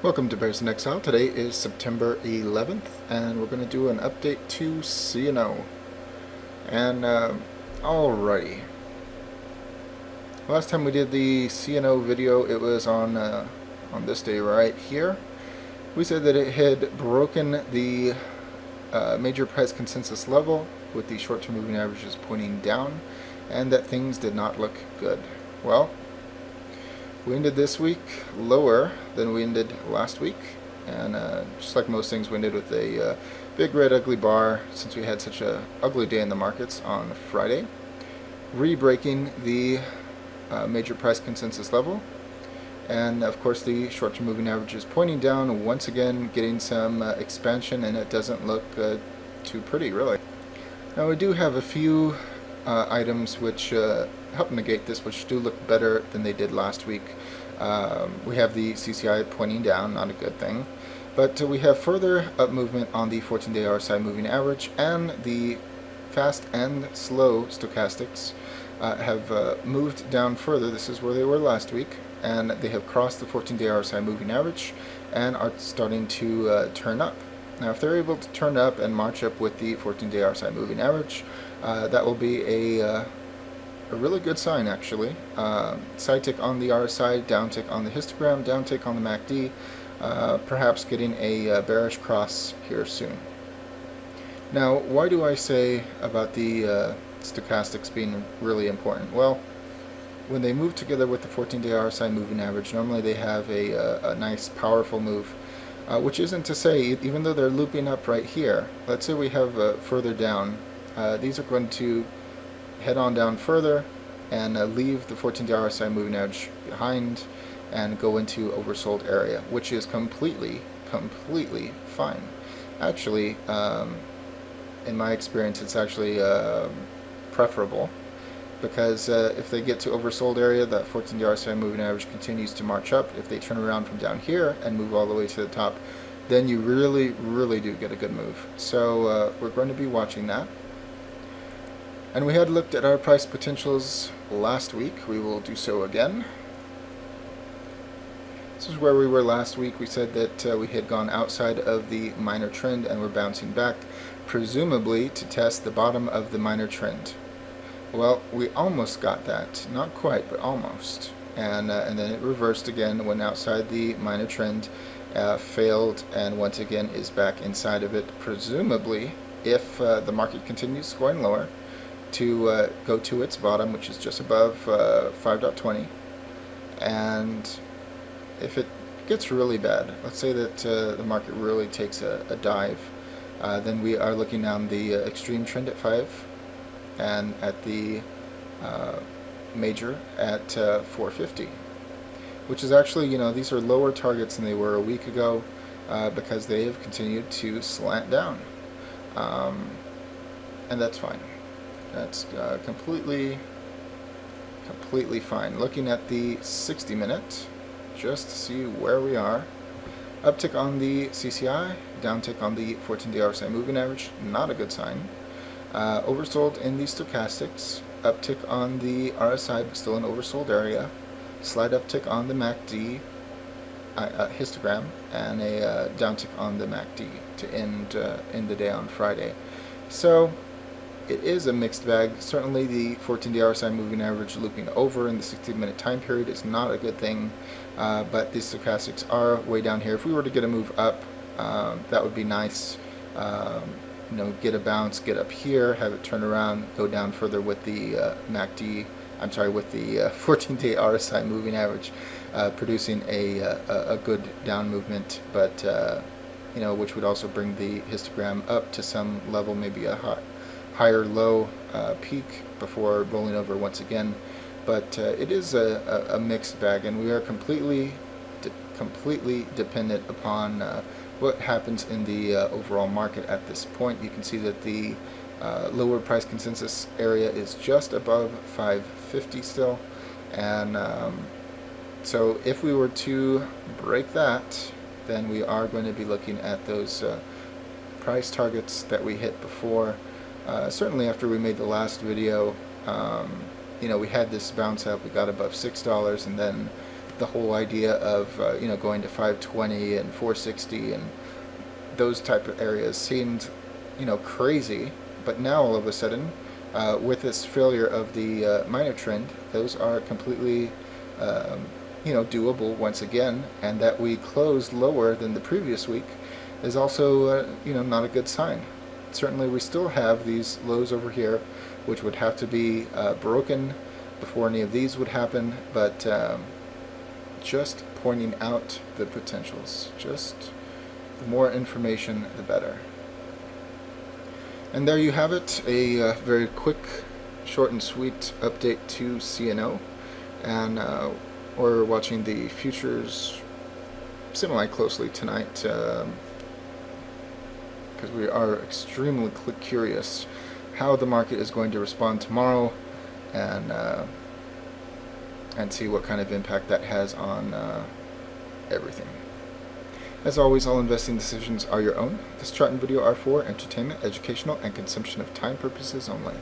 Welcome to Bears in Exile. Today is September 11th, and we're going to do an update to CNO. And, alrighty. Last time we did the CNO video, it was on this day right here. We said that it had broken the major price consensus level with the short-term moving averages pointing down, and that things did not look good. Well, we ended this week lower than we ended last week, and just like most things, we ended with a big red ugly bar since we had such a ugly day in the markets on Friday, re-breaking the major price consensus level, and of course the short-term moving average is pointing down once again, getting some expansion, and it doesn't look too pretty really. Now we do have a few items which help negate this, which do look better than they did last week. We have the CCI pointing down, not a good thing, but we have further up movement on the 14-day RSI moving average, and the fast and slow stochastics have moved down further. This is where they were last week, and they have crossed the 14-day RSI moving average and are starting to turn up. Now, if they're able to turn up and march up with the 14-day RSI moving average, that will be a really good sign, actually. Side tick on the RSI, down tick on the histogram, down tick on the MACD, perhaps getting a bearish cross here soon. Now, why do I say about the stochastics being really important? Well, when they move together with the 14-day RSI moving average, normally they have a nice, powerful move. Which isn't to say, even though they're looping up right here, let's say we have further down, these are going to head on down further and leave the 14-day RSI moving average behind and go into oversold area, which is completely fine. Actually, in my experience, it's actually preferable, because if they get to oversold area, that 14-day RSI moving average continues to march up. If they turn around from down here and move all the way to the top, then you really do get a good move. So we're going to be watching that. And we had looked at our price potentials last week. We will do so again. This is where we were last week. We said that we had gone outside of the minor trend and we're bouncing back, presumably to test the bottom of the minor trend. Well, we almost got that. Not quite, but almost. And then it reversed again, went outside the minor trend, failed, and once again is back inside of it, presumably, if the market continues going lower, to go to its bottom, which is just above 5.20. And if it gets really bad, let's say that the market really takes a dive, then we are looking down the extreme trend at 5, and at the major at 450, which is actually, these are lower targets than they were a week ago, because they have continued to slant down, and that's fine. That's completely fine. Looking at the 60-minute, just to see where we are. Uptick on the CCI, downtick on the 14-day RSI moving average, not a good sign. Oversold in the stochastics, uptick on the RSI, but still an oversold area. Slight uptick on the MACD histogram, and a downtick on the MACD to end the day on Friday. So it is a mixed bag. Certainly the 14-day RSI moving average looping over in the 60-minute time period is not a good thing, but the stochastics are way down here. If we were to get a move up, that would be nice. Get a bounce, get up here, have it turn around, go down further with the with the 14-day RSI moving average, producing a good down movement, but which would also bring the histogram up to some level, maybe a higher low peak before rolling over once again. But it is a mixed bag, and we are completely dependent upon what happens in the overall market at this point. You can see that the lower price consensus area is just above 550 still, and so if we were to break that, then we are going to be looking at those price targets that we hit before. Certainly after we made the last video, we had this bounce up, we got above $6, and then the whole idea of going to 520 and 460 and those type of areas seemed crazy, but now all of a sudden, with this failure of the minor trend, those are completely doable once again, and that we closed lower than the previous week is also not a good sign. Certainly we still have these lows over here, which would have to be broken before any of these would happen, but just pointing out the potentials. Just the more information, the better. And there you have it, a very quick, short and sweet update to CNO. And we're watching the futures semi-closely tonight because we are extremely curious how the market is going to respond tomorrow, and see what kind of impact that has on everything. As always, all investing decisions are your own. This chart and video are for entertainment, educational, and consumption of time purposes only.